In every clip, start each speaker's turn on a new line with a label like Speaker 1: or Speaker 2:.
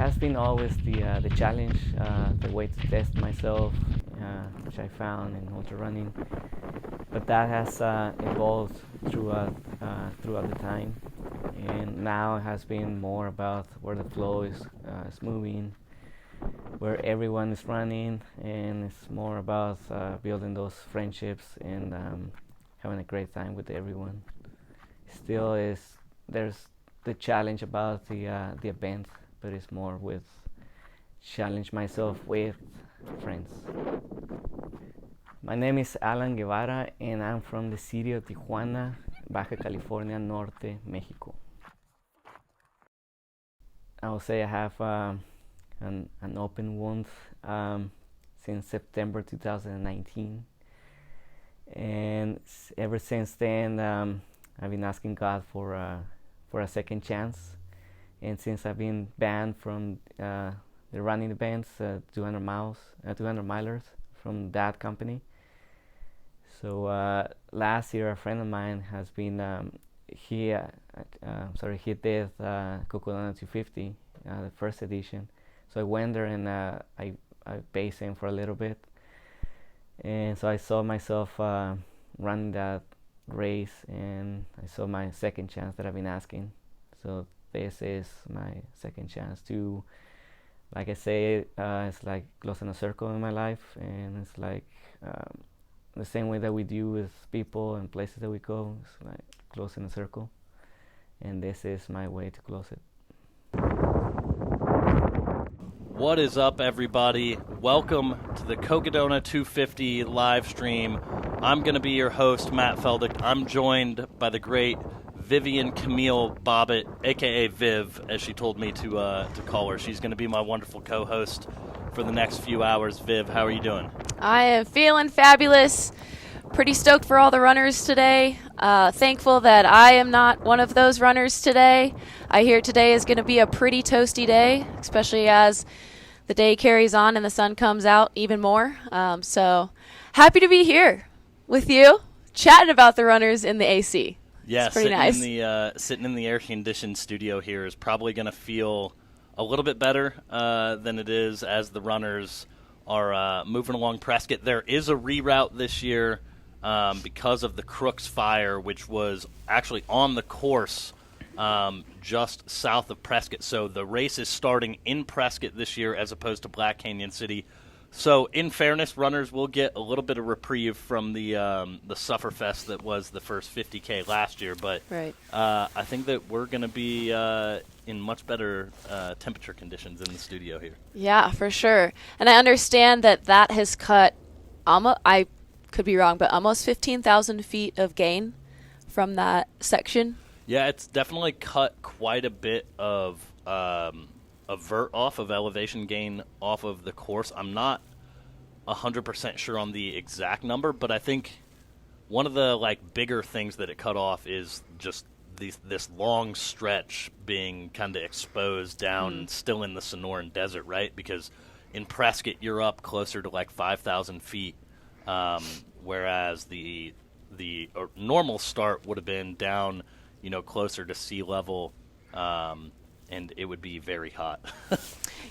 Speaker 1: has been always the challenge, the way to test myself, which I found in ultra running. But that has evolved throughout the time, and now it has been more about where the flow is moving, where everyone is running, and it's more about building those friendships and having a great time with everyone. Still, there's the challenge about the event, but it's more with challenge myself with friends. My name is Alan Guevara, and I'm from the city of Tijuana, Baja California Norte, Mexico. I would say I have an open wound since September 2019, and ever since then I've been asking God for a second chance. And since I've been banned from the running events, 200 milers from that company. So last year, a friend of mine has been he did Cocodona250, the first edition. So I went there and I paced him for a little bit, and so I saw myself running that race, and I saw my second chance that I've been asking. So this is my second chance to, like I say, it's like closing a circle in my life, and it's like the same way that we do with people and places that we go. It's like closing a circle, and this is my way to close it.
Speaker 2: What is up, everybody? Welcome to the Cocodona250 live stream. I'm going to be your host, Matt Feldick. I'm joined by the great Vivian Camille Bobbitt, a.k.a. Viv, as she told me to call her. She's going to be my wonderful co-host for the next few hours. Viv, how are you doing?
Speaker 3: I am feeling fabulous. Pretty stoked for all the runners today. Thankful that I am not one of those runners today. I hear today is going to be a pretty toasty day, especially as the day carries on and the sun comes out even more. So happy to be here with you, chatting about the runners in the AC.
Speaker 2: Yeah,
Speaker 3: it's pretty nice.
Speaker 2: Sitting in the air-conditioned studio here is probably going to feel a little bit better than it is as the runners are moving along Prescott. There is a reroute this year because of the Crooks fire, which was actually on the course just south of Prescott. So the race is starting in Prescott this year as opposed to Black Canyon City. So in fairness, runners will get a little bit of reprieve from the sufferfest that was the first 50K last year. But
Speaker 3: right.
Speaker 2: I think that we're going to be in much better temperature conditions in the studio here.
Speaker 3: Yeah, for sure. And I understand that has cut, I could be wrong, but almost 15,000 feet of gain from that section.
Speaker 2: Yeah, it's definitely cut quite a bit of vert off of elevation gain off of the course. I'm not 100% sure on the exact number, but I think one of the bigger things that it cut off is just this long stretch being kind of exposed down still in the Sonoran Desert, right? Because in Prescott you're up closer to 5,000 feet, whereas the normal start would have been down closer to sea level, and it would be very hot.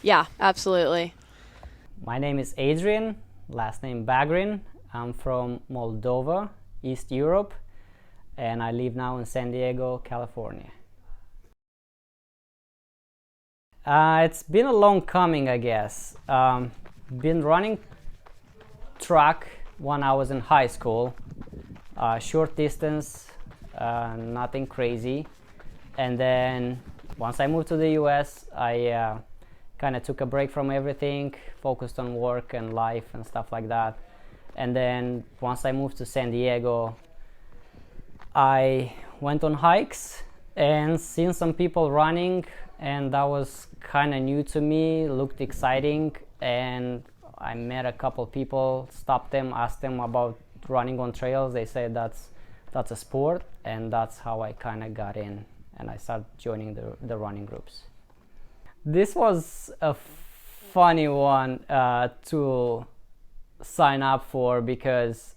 Speaker 3: Yeah, absolutely.
Speaker 4: My name is Adrian, last name Bagrin. I'm from Moldova, East Europe, and I live now in San Diego, California. It's been a long coming, I guess. Been running track when I was in high school, short distance, nothing crazy. And then once I moved to the US, I kind of took a break from everything, focused on work and life and stuff like that. And then once I moved to San Diego, I went on hikes and seen some people running, and that was kind of new to me, looked exciting, and I met a couple people, stopped them, asked them about running on trails. They said that's a sport, and that's how I kind of got in, and I started joining the running groups. This was a funny one to sign up for, because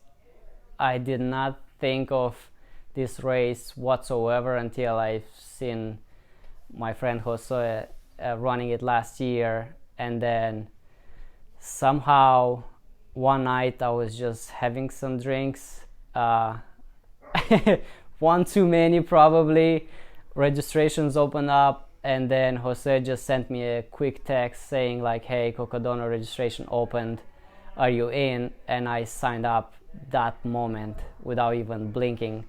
Speaker 4: I did not think of this race whatsoever until I've seen my friend Jose running it last year, and then somehow one night I was just having some drinks, one too many probably. Registrations opened up, and then Jose just sent me a quick text saying like, hey, Cocodona registration opened, are you in? And I signed up that moment without even blinking,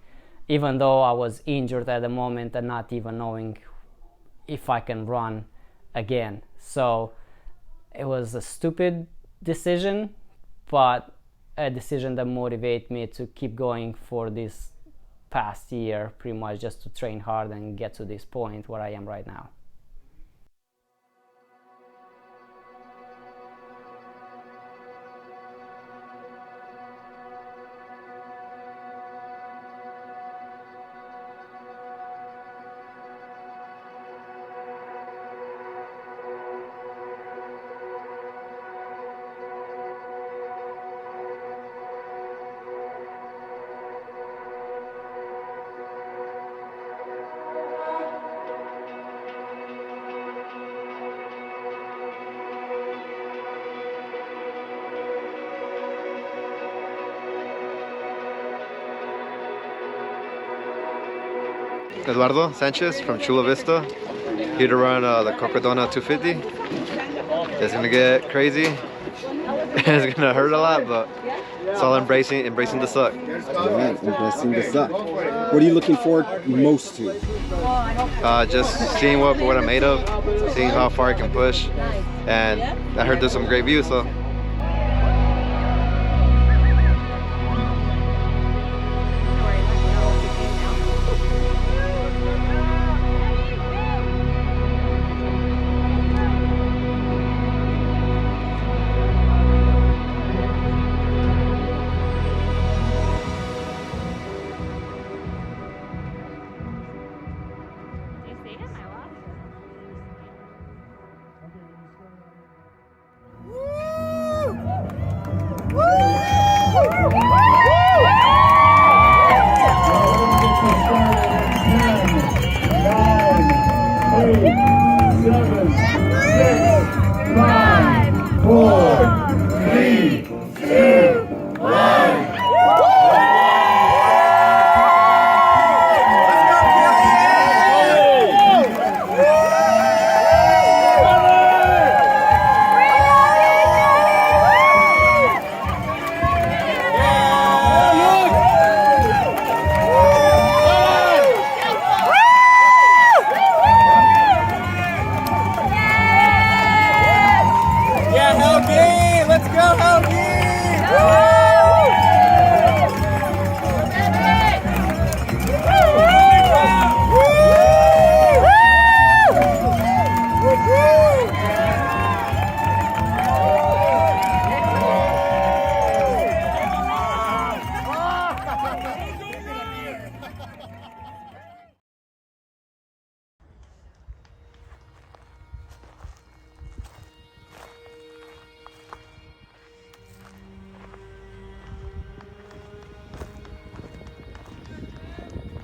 Speaker 4: even though I was injured at the moment and not even knowing if I can run again. So it was a stupid decision, but a decision that motivated me to keep going for this past year, pretty much just to train hard and get to this point where I am right now.
Speaker 5: Eduardo Sanchez from Chula Vista, here to run the Cocodona250. It's gonna get crazy. It's gonna hurt a lot, but it's all embracing the suck.
Speaker 6: All right, embracing the suck. What are you looking forward most to?
Speaker 5: Just seeing what I'm made of, seeing how far I can push, and I heard there's some great views, so.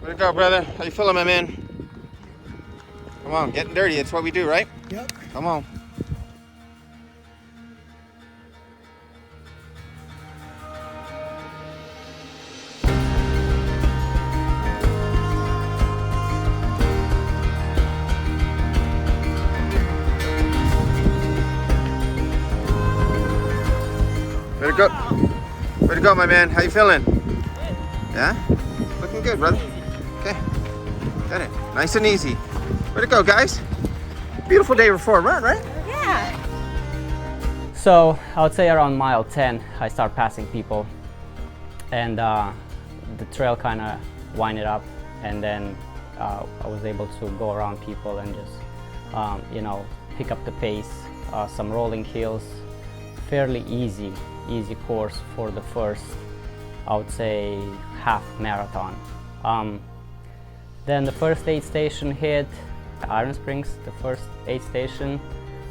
Speaker 7: Way to go, brother. How you feeling, my man? Come on, getting dirty. That's what we do, right?
Speaker 6: Yep.
Speaker 7: Come on. Way to go. Way to go, my man. How you feeling? Yeah? Looking good, brother. Okay. Got it. Nice and easy. Way to go, guys. Beautiful day before a run, right?
Speaker 3: Yeah.
Speaker 4: So I would say around mile 10, I start passing people, and the trail kind of winded up, and then I was able to go around people and just, you know, pick up the pace. Some rolling hills, fairly easy course for the first, I would say, half marathon. Then the first aid station hit Iron Springs. The first aid station,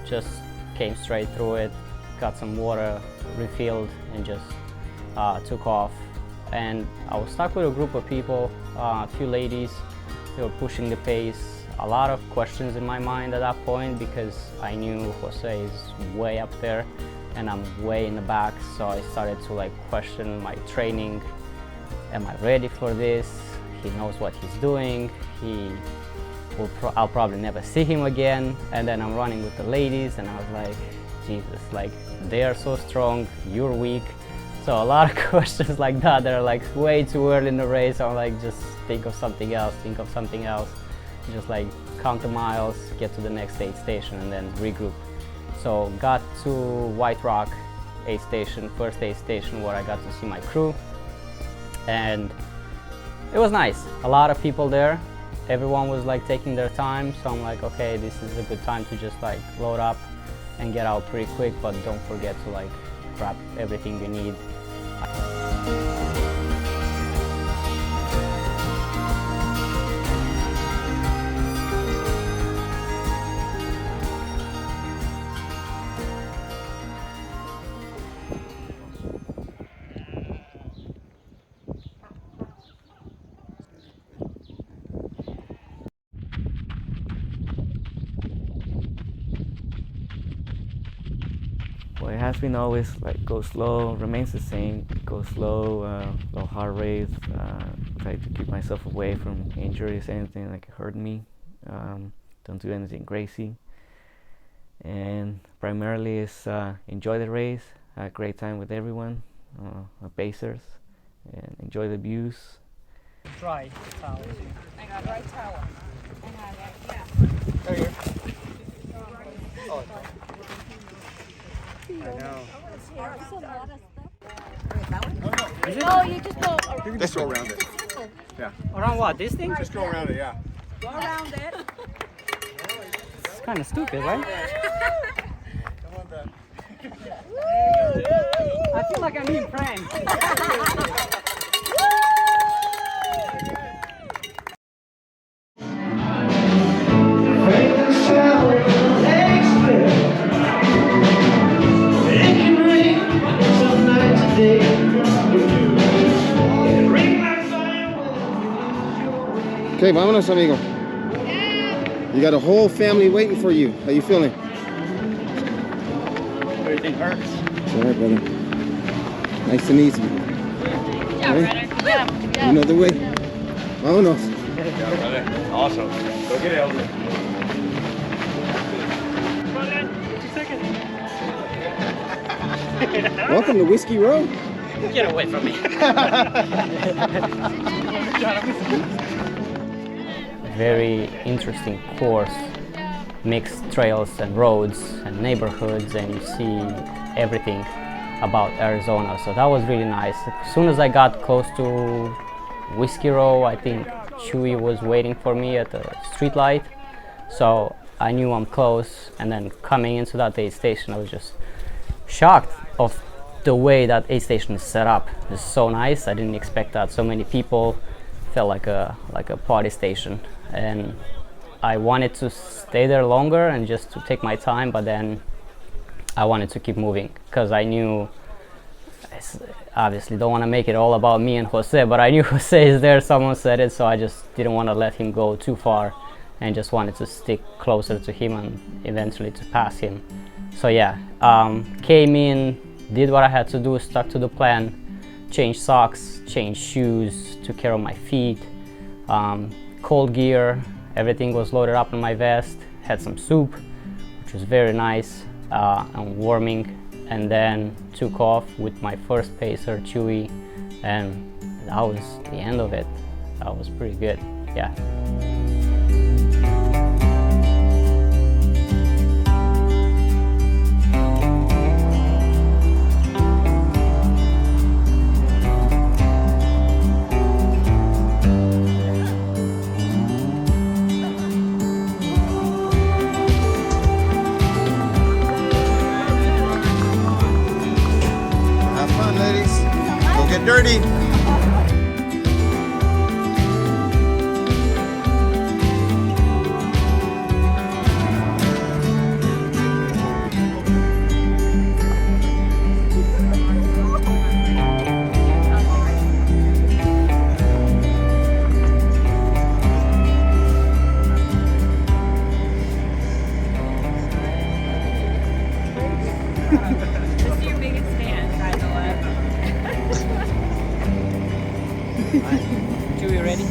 Speaker 4: just came straight through it, got some water, refilled, and just took off. And I was stuck with a group of people, a few ladies. They were pushing the pace. a lot of questions in my mind at that point because I knew Jose is way up there and I'm way in the back, so I started to like question my training. Am I ready for this? He knows what he's doing. I'll probably never see him again. And then I'm running with the ladies and I was like, Jesus, like they are so strong, you're weak. So a lot of questions like that are like way too early in the race. I'm like, just think of something else, just like count the miles, get to the next aid station and then regroup. So got to White Rock aid station, first aid station where I got to see my crew. And it was nice, a lot of people there. Everyone was like taking their time, so I'm like, okay, this is a good time to just like load up and get out pretty quick, but don't forget to like grab everything you need.
Speaker 1: Well, it has been always like go slow, remains the same, go slow, low heart rate, try to keep myself away from injuries, anything like hurt me, don't do anything crazy, and primarily is enjoy the race, have a great time with everyone, pacers, and enjoy the views.
Speaker 4: Dry towel.
Speaker 8: I got dry towel. Yeah.
Speaker 6: Right here. Oh, I know.
Speaker 8: No, you just go
Speaker 6: Just go around it. Yeah.
Speaker 4: Around what, this thing?
Speaker 6: Just go around it, yeah.
Speaker 8: around it.
Speaker 4: It's kind of stupid, right?
Speaker 6: Come on, Ben.
Speaker 4: I feel like I'm being pranked.
Speaker 6: Okay, vámonos, amigo. You got a whole family waiting for you. How you feeling?
Speaker 4: Everything hurts.
Speaker 6: It's all right, brother. Nice and easy.
Speaker 8: Yeah,
Speaker 6: Okay?
Speaker 8: brother.
Speaker 6: You know the way. Vámonos.
Speaker 9: Yeah, brother. Awesome. Go get it, Elder.
Speaker 6: Welcome to Whiskey Row.
Speaker 4: Get away from me. Very interesting course, mixed trails and roads and neighborhoods, and you see everything about Arizona, so that was really nice. As soon as I got close to Whiskey Row, I think Chewy was waiting for me at the street light, so I knew I'm close. And then coming into that aid station, I was just shocked of the way that aid station is set up. It's so nice. I didn't expect that. So many people, felt like a party station, and I wanted to stay there longer and just to take my time, but then I wanted to keep moving because I knew, obviously don't want to make it all about me and Jose, but I knew Jose is there, someone said it, so I just didn't want to let him go too far and just wanted to stick closer to him and eventually to pass him. So yeah, came in, did what I had to do, stuck to the plan, changed socks, changed shoes, took care of my feet, cold gear, everything was loaded up in my vest, had some soup, which was very nice, and warming, and then took off with my first pacer, Chewy, and that was the end of it. That was pretty good, yeah.
Speaker 7: Get dirty.
Speaker 4: Chewy, ready?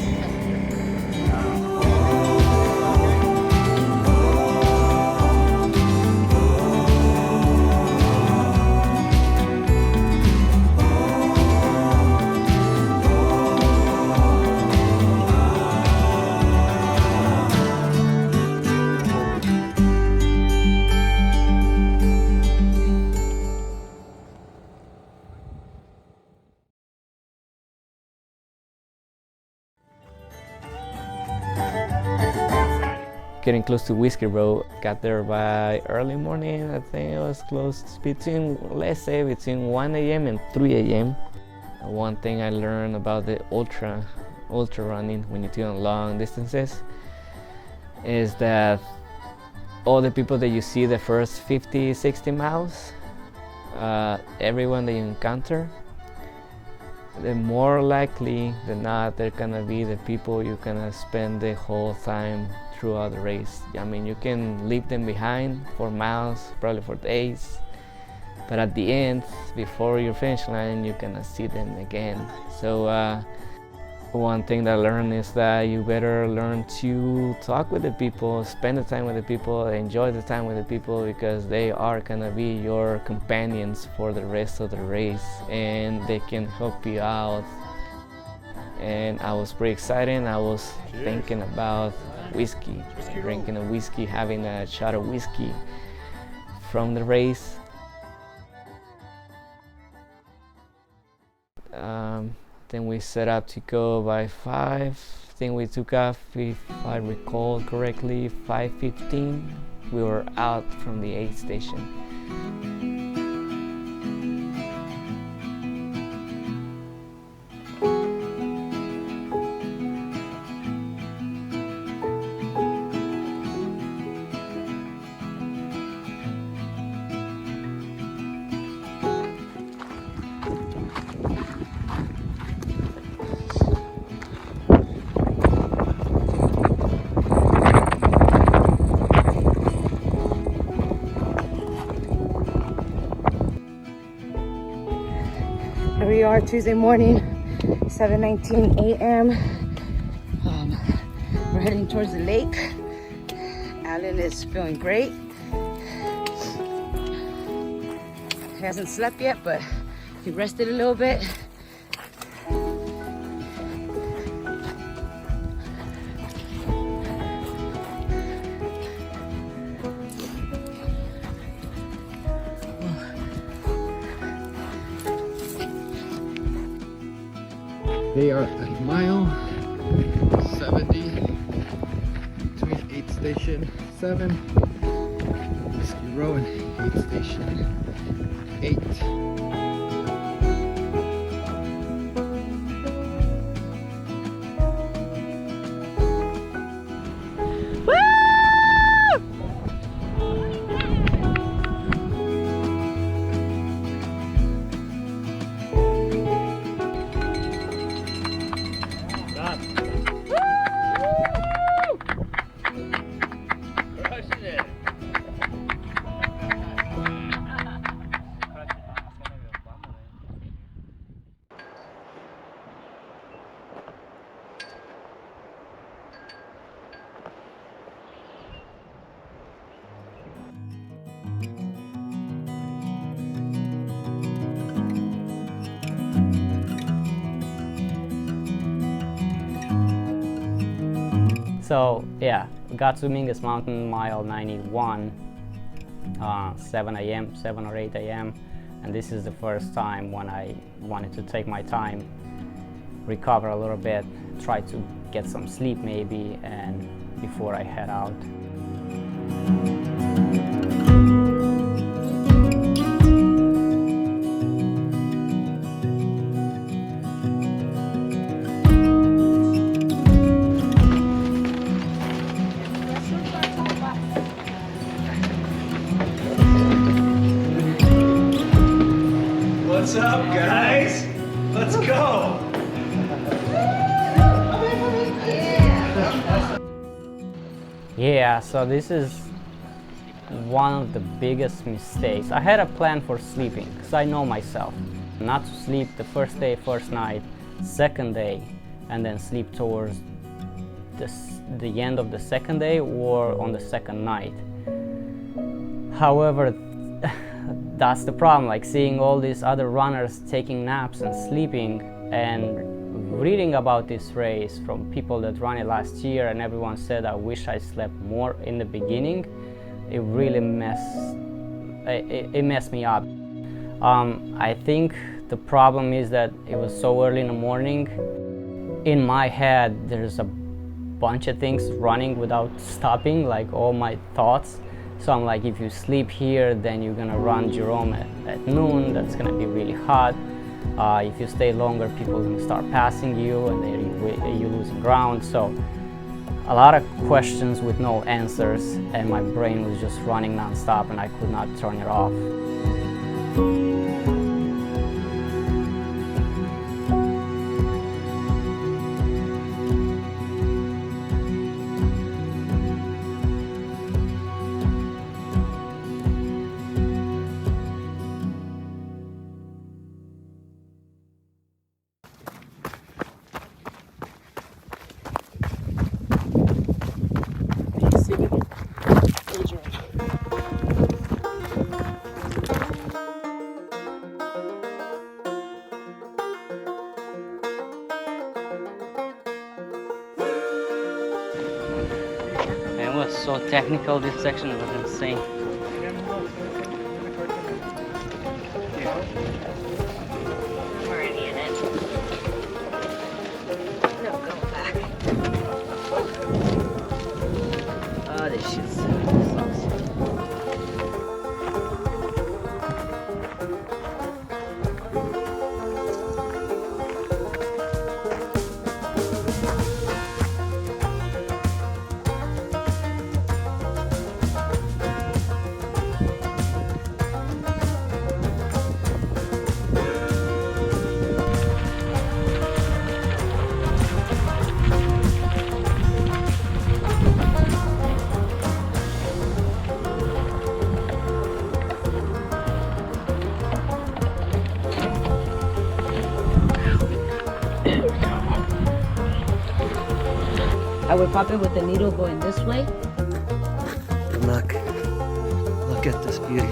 Speaker 1: Getting close to Whiskey Road, got there by early morning. I think it was close between, let's say, between 1 a.m. and 3 a.m. One thing I learned about the ultra running when you're doing long distances is that all the people that you see the first 50, 60 miles, everyone that you encounter, the more likely than not they're gonna be the people you're gonna spend the whole time throughout the race. I mean, you can leave them behind for miles, probably for days, but at the end, before your finish line, you're gonna see them again. So one thing that I learned is that you better learn to talk with the people, spend the time with the people, enjoy the time with the people, because they are gonna be your companions for the rest of the race, and they can help you out. And I was pretty excited. I was thinking about whiskey, drinking a whiskey, having a shot of whiskey from the race. Then we set up to go by 5. I think we took off, if I recall correctly, 5:15. We were out from the aid station.
Speaker 8: Here we are, Tuesday morning, 7:19 a.m. We're heading towards the lake. Alan is feeling great. He hasn't slept yet, but he rested a little bit.
Speaker 7: They are at mile 70 between aid station 7, Whiskey Road, and aid station 8.
Speaker 4: So yeah, we got to Mingus Mountain, mile 91, 7 a.m., 7 or 8 a.m. And this is the first time when I wanted to take my time, recover a little bit, try to get some sleep maybe, and before I head out.
Speaker 9: What's up, guys? Let's go.
Speaker 4: Yeah, so this is one of the biggest mistakes. I had a plan for sleeping, because I know myself. Not to sleep the first day, first night, second day, and then sleep towards the end of the second day or on the second night. However, that's the problem, like seeing all these other runners taking naps and sleeping, and reading about this race from people that ran it last year, and everyone said, I wish I slept more in the beginning. It really messed me up. I think the problem is that it was so early in the morning. In my head, there's a bunch of things running without stopping, like all my thoughts. So I'm like, if you sleep here, then you're gonna run Jerome at noon. That's gonna be really hot. If you stay longer, people are gonna start passing you, and you're losing ground. So a lot of questions with no answers, and my brain was just running nonstop, and I could not turn it off. It was so technical, this section was insane.
Speaker 8: We're in it. No, go back. Oh, this shit sucks. I would pop it with the needle going this way.
Speaker 1: Look at this beauty.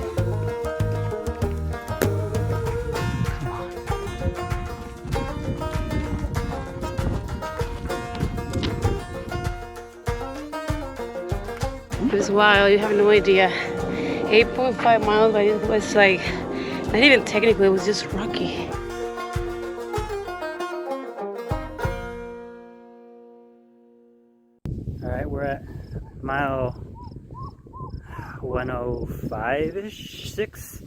Speaker 10: It was wild, you have no idea. 8.5 miles, but it was like, not even technically, it was just rocky.
Speaker 11: Alright, we're at mile 105-ish, 6.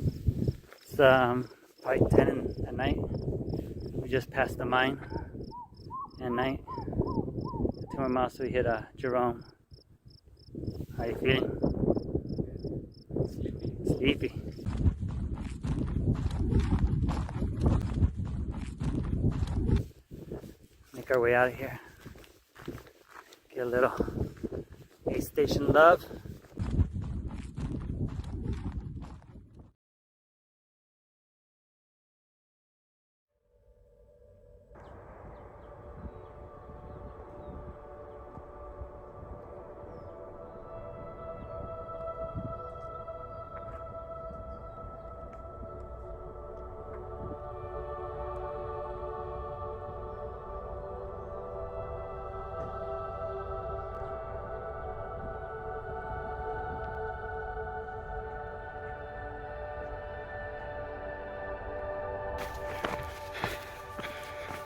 Speaker 11: It's probably 10 at night. We just passed the mine at night. 2 more miles till we hit Jerome. How you feeling? Sleepy. Make our way out of here. Get a little aid station love.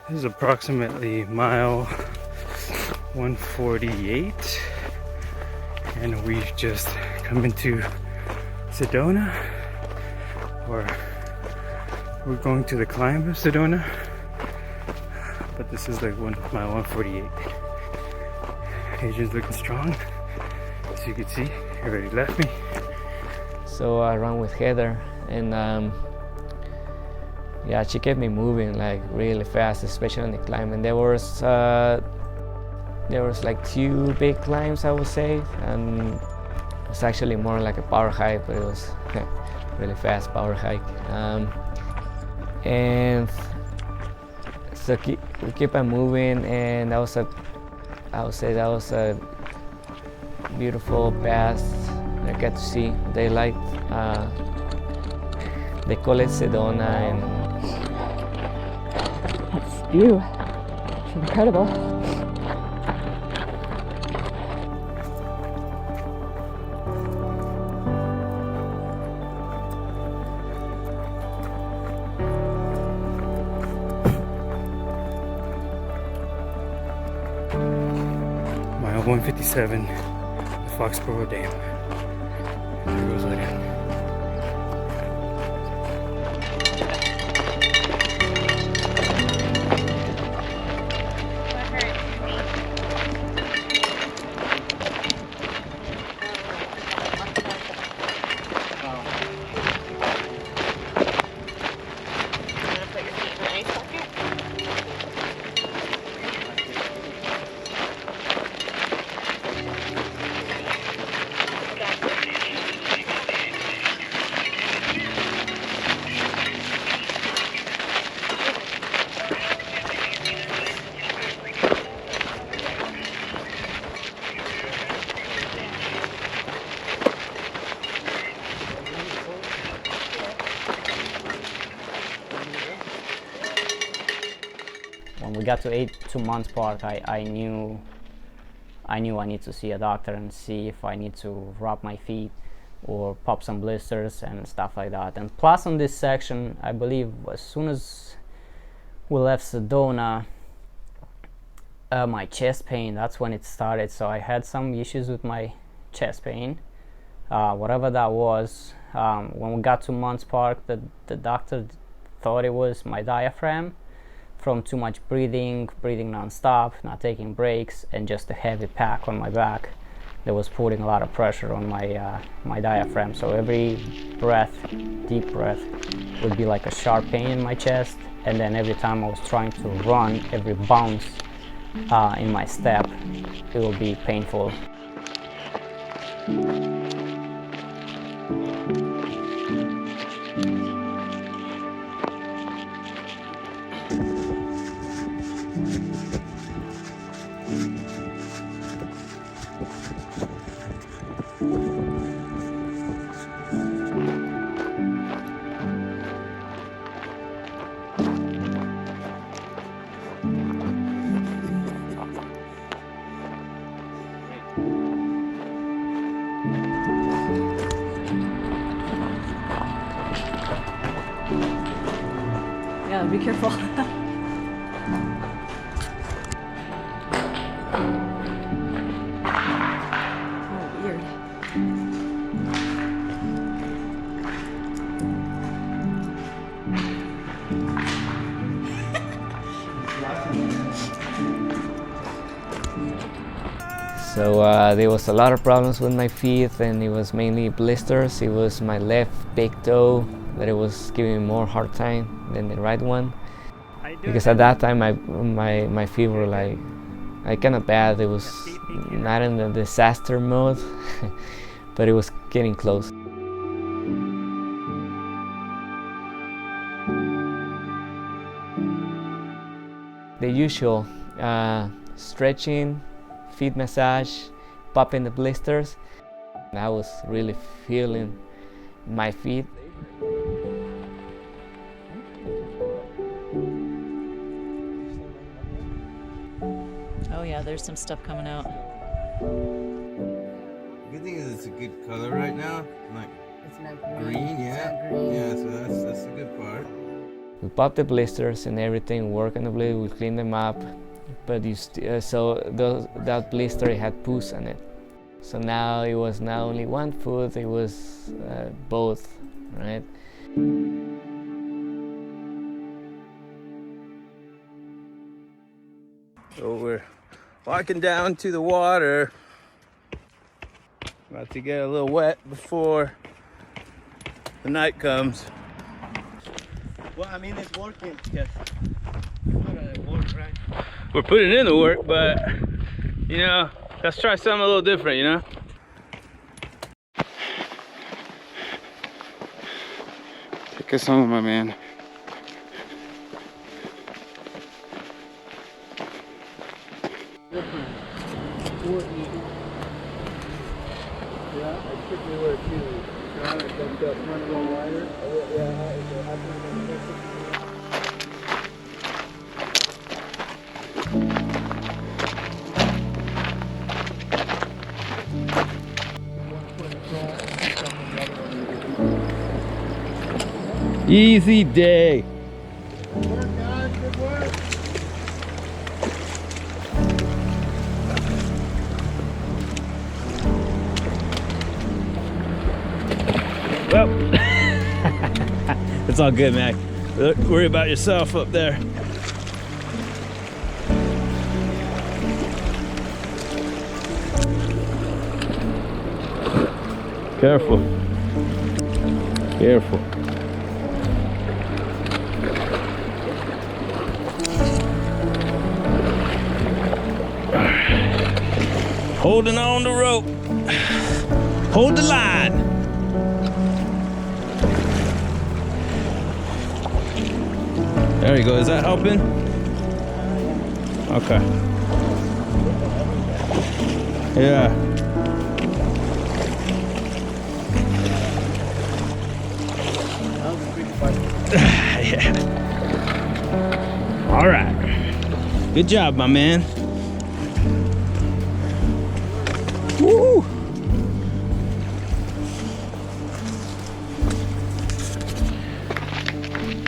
Speaker 11: This is approximately mile 148, and we've just come into Sedona, or we're going to the climb of Sedona, but this is like mile 148. Adrian's looking strong, as you can see. He already left me.
Speaker 1: So I ran with Heather, and yeah, she kept me moving like really fast, especially on the climb. And there was like 2 big climbs, I would say, and it was actually more like a power hike, but it was really fast power hike. And So we keep on moving, and I would say that was a beautiful path. I got to see daylight. They call it Sedona, and
Speaker 3: That's view. It's incredible.
Speaker 11: Mile 157, the Foxborough Dam. There goes again.
Speaker 4: When we got to 2 months park, I knew I need to see a doctor and see if I need to rub my feet or pop some blisters and stuff like that. And plus on this section, I believe as soon as we left Sedona, my chest pain, that's when it started. So I had some issues with my chest pain, whatever that was. When we got to Monts Park, the doctor thought it was my diaphragm from too much breathing non-stop, not taking breaks, and just a heavy pack on my back that was putting a lot of pressure on my my diaphragm. So every breath, deep breath, would be like a sharp pain in my chest, and then every time I was trying to run, every bounce in my step, it will be painful.
Speaker 3: Yeah, be careful. Oh, weird.
Speaker 1: So there was a lot of problems with my feet, and it was mainly blisters. It was my left big toe that it was giving me more hard time than the right one, because at that time my feet were like kind of bad. It was not in the disaster mode, but it was getting close. The usual stretching, feet massage, popping the blisters. I was really feeling my feet.
Speaker 12: Oh yeah, there's some stuff coming out.
Speaker 7: The good thing is it's a good color right now. Like
Speaker 8: It's not
Speaker 7: green, yeah.
Speaker 8: It's not green.
Speaker 7: Yeah, so that's the good part.
Speaker 1: We popped the blisters and everything, work on the blade, we clean them up, but that blister had pus on it. So now it was not only one foot, it was both, right?
Speaker 7: So we're walking down to the water. About to get a little wet before the night comes.
Speaker 9: Well, I mean, it's working because work, right?
Speaker 7: We're putting in the work, but you know, let's try something a little different, you know? Take us home, my man.
Speaker 11: different. Yeah, I should be where too. Like that front a little wider.
Speaker 13: Easy day.
Speaker 6: Good work, guys. Good work.
Speaker 13: Well, it's all good, Mac. Don't worry about yourself up there. Careful. Careful. Holding on the rope. Hold the line. There you go. Is that helping? Okay. Yeah. Yeah. All right. Good job, my man. Woo!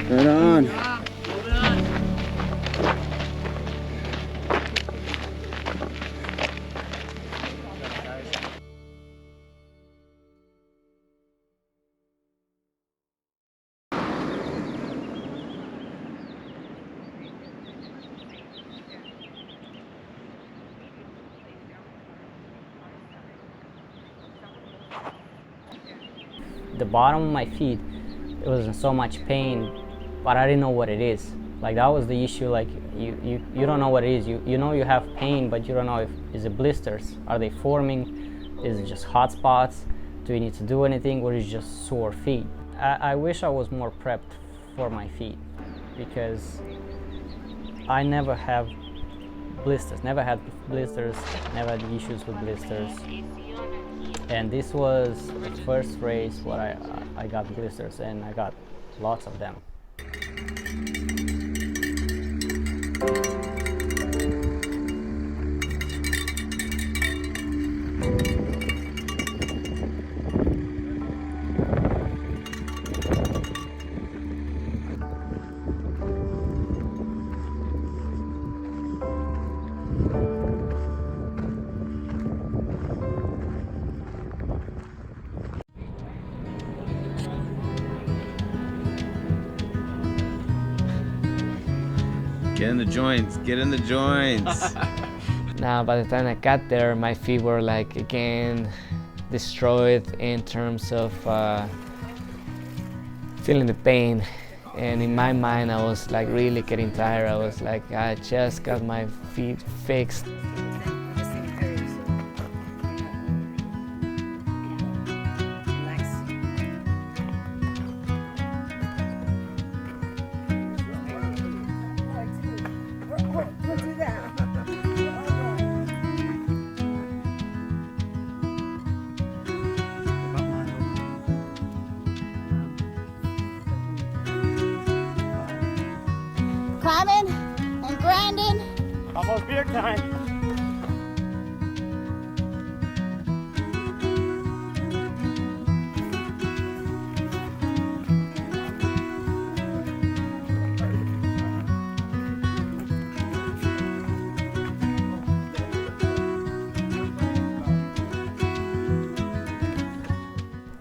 Speaker 6: Right on.
Speaker 4: The bottom of my feet, it was in so much pain, but I didn't know what it is. Like that was the issue. Like you don't know what it is. You know you have pain, but you don't know if is it blisters. Are they forming? Is it just hot spots? Do you need to do anything, or is it just sore feet? I wish I was more prepped for my feet, because I never have blisters. Never had blisters. Never had issues with blisters. And this was the first race where I got blisters, and I got lots of them.
Speaker 13: Get in the joints. Get in the joints.
Speaker 1: Now, by the time I got there, my feet were like again destroyed in terms of feeling the pain. And in my mind, I was like really getting tired. I was like, I just got my feet fixed.
Speaker 14: Climbing and grinding.
Speaker 11: Almost beer time.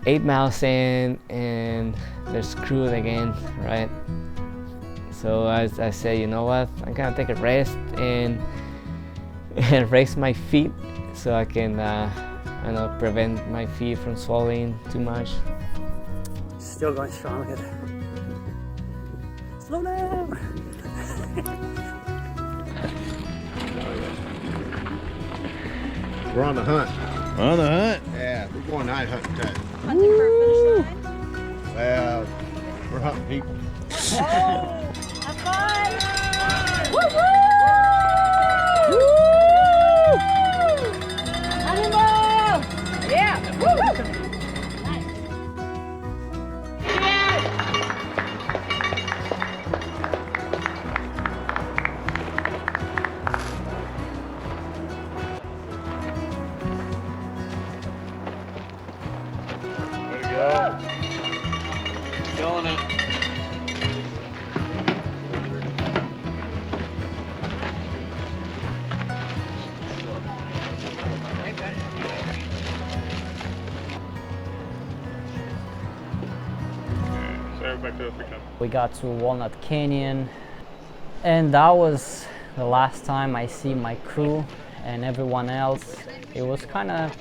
Speaker 1: Eight miles in, and they're screwed again, right? So I said, you know what, I'm gonna take a rest and raise my feet so I can prevent my feet from swelling too much.
Speaker 11: Still going strong. Look at that. Slow down.
Speaker 6: We're on the hunt.
Speaker 13: On the hunt?
Speaker 6: Yeah, we're going night hunting today.
Speaker 14: Hunting for a finish line.
Speaker 6: Well, we're hunting people.
Speaker 14: Oh, have fun! Woo woo!
Speaker 4: We got to Walnut Canyon, and that was the last time I see my crew and everyone else. It was kind of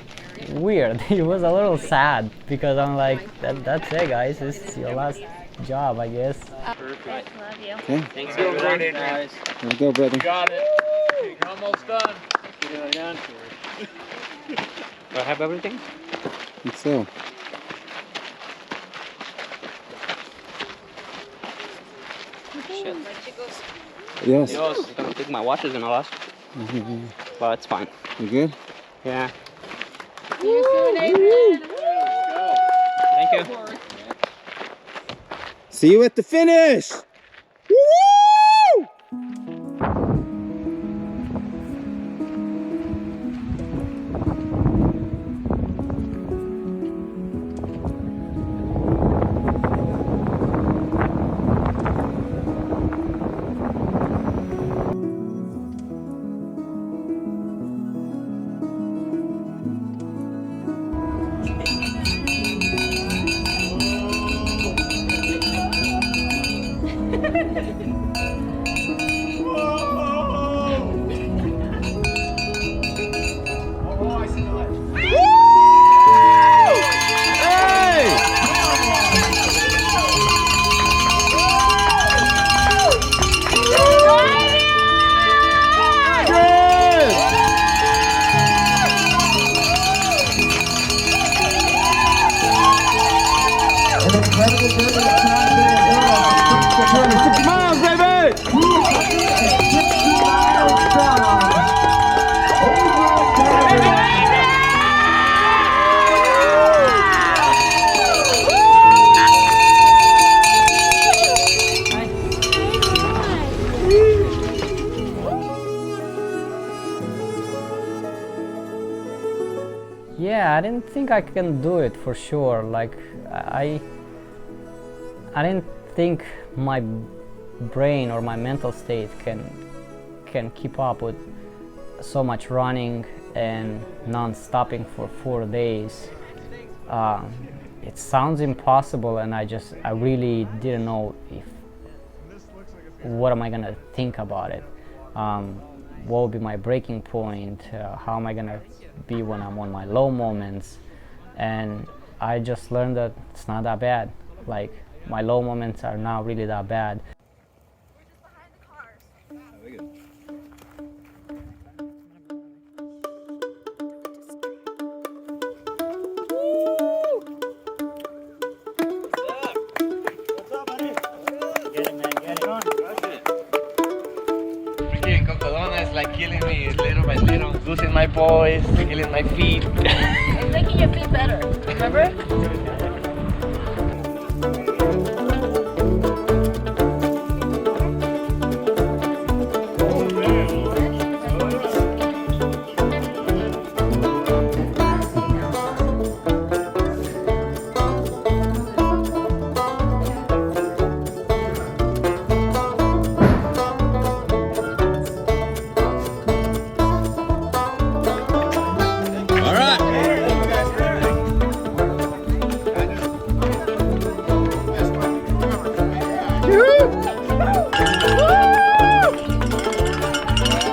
Speaker 4: weird. It was a little sad because I'm like, that's it, guys. This is your last job, I guess.
Speaker 15: Perfect. Love you.
Speaker 6: Okay.
Speaker 15: Thanks for great, guys.
Speaker 6: There we go, brother.
Speaker 15: You got it. You're almost done.
Speaker 16: Do I have everything?
Speaker 6: I think so.
Speaker 16: Shit.
Speaker 6: Yes.
Speaker 16: I was gonna think my watch is gonna last, but it's fine.
Speaker 6: You good?
Speaker 16: Yeah.
Speaker 15: You soon, Adrian.
Speaker 16: Thank you.
Speaker 6: See you at the finish! Woo!
Speaker 4: Yeah, I didn't think I can do it for sure. Like I didn't think my brain or my mental state can keep up with so much running and non-stopping for 4 days. It sounds impossible, and I really didn't know what am I gonna think about it. What will be my breaking point? How am I gonna be when I'm on my low moments? And I just learned that it's not that bad. Like, my low moments are not really that bad.
Speaker 9: Freaking Cocodona is like killing me little by little, losing my voice, killing my feet.
Speaker 15: It's making your feet better, remember?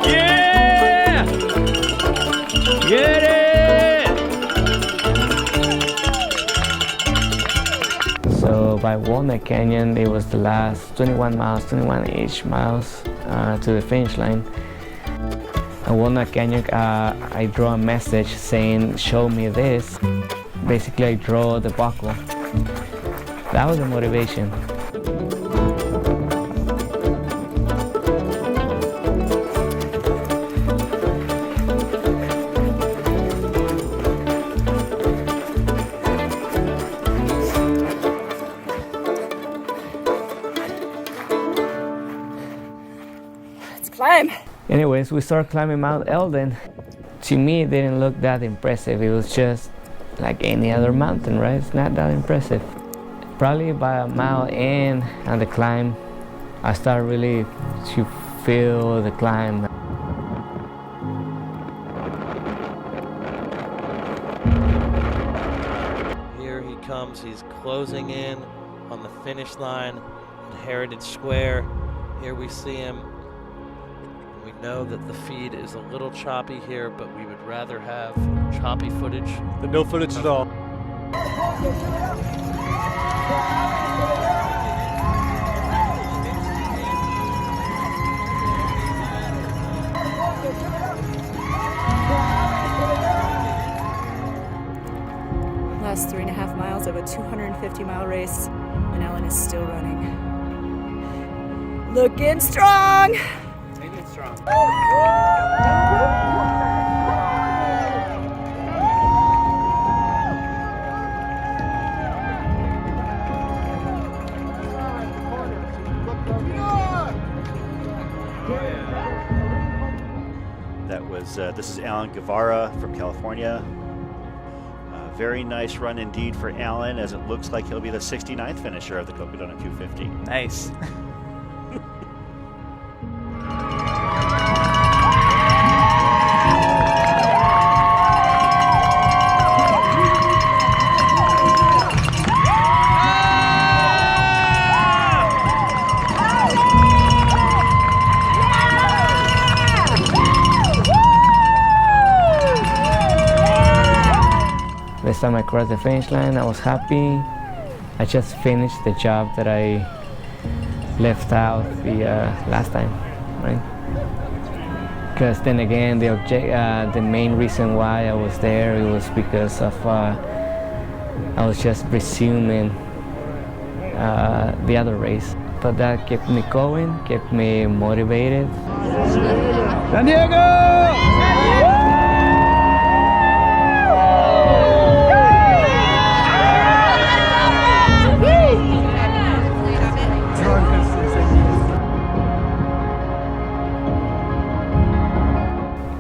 Speaker 13: Yeah! Get it!
Speaker 1: So by Walnut Canyon, it was the last 21 miles, 21-ish miles to the finish line. At Walnut Canyon, I draw a message saying, "Show me this." Basically, I draw the buckle. That was the motivation.
Speaker 15: Climb.
Speaker 1: Anyways, we started climbing Mount Eldon. To me, it didn't look that impressive. It was just like any other mountain, right? It's not that impressive. Probably by a mile in on the climb, I started really to feel the climb.
Speaker 17: Here he comes, he's closing in on the finish line at Heritage Square. Here we see him. We know that the feed is a little choppy here, but we would rather have choppy footage
Speaker 18: than no footage at all.
Speaker 19: Last 3.5 miles of a 250-mile race, and Alan is still running. Looking strong!
Speaker 18: Looking strong.
Speaker 20: This is Alan Guevara from California. Very nice run indeed for Alan, as it looks like he'll be the 69th finisher of the Cocodona 250.
Speaker 18: Nice.
Speaker 1: This time I crossed the finish line, I was happy. I just finished the job that I left out the last time, right? Because then again, the main reason why I was there, it was because of I was just resuming the other race. But that kept me going, kept me motivated.
Speaker 18: San Diego!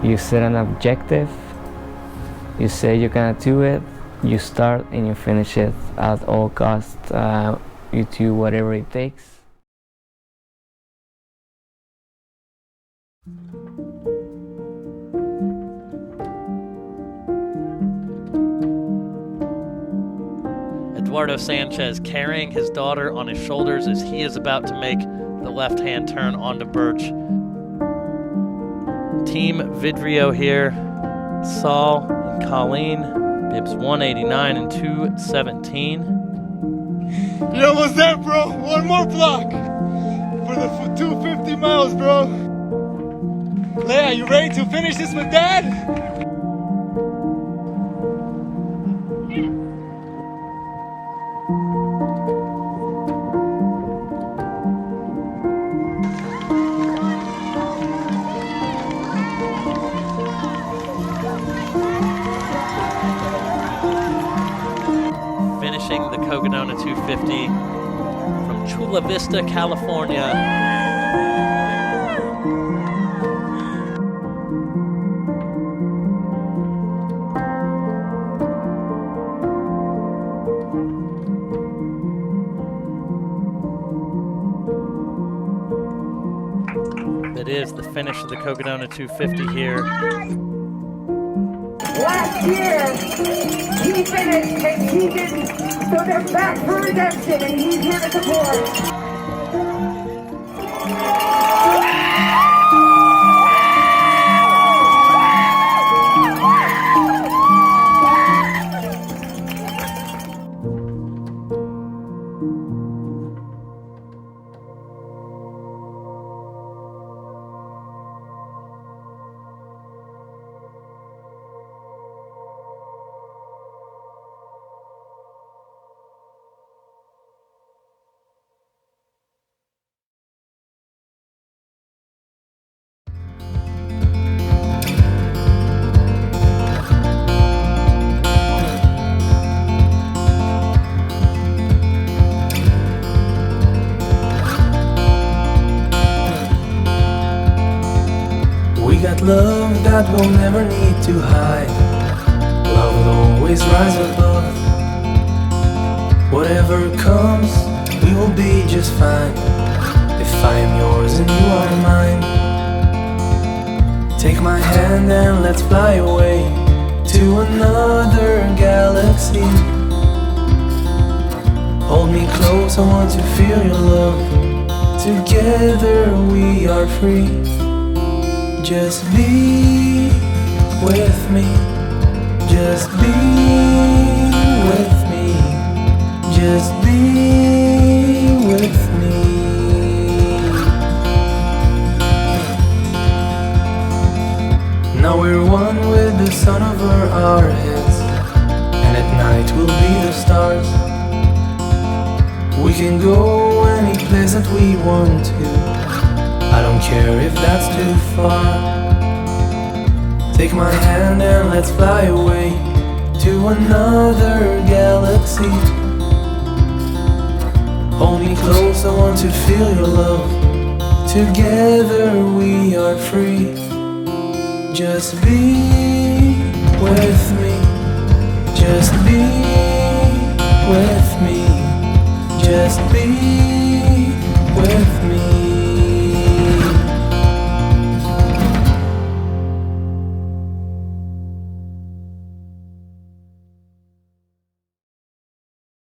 Speaker 1: You set an objective, you say you're gonna do it, you start and you finish it at all costs. You do whatever it takes.
Speaker 17: Eduardo Sanchez carrying his daughter on his shoulders as he is about to make the left-hand turn onto Birch. Team Vidrio here, Saul and Colleen, bibs 189 and 217.
Speaker 18: You're almost there, bro. One more block for the 250 miles, bro. Leia, you ready to finish this with Dad?
Speaker 17: Finishing the Cocodona 250 from Chula Vista, California. That is the finish of the Cocodona 250 here.
Speaker 21: Last year, he finished and he didn't, so they're back for redemption and he's here to support.
Speaker 22: Love that we'll never need to hide. Love will always rise above. Whatever comes, we will be just fine. If I am yours and you are mine, take my hand and let's fly away to another galaxy. Hold me close, I want to feel your love. Together we are free. Just be with me. Just be with me. Just be with me. Now we're one with the sun over our heads, and at night we'll be the stars. We can go any place that we want to. I don't care if that's too far. Take my hand and let's fly away to another galaxy. Hold me close, I want to feel your love. Together we are free. Just be with me. Just be with me. Just be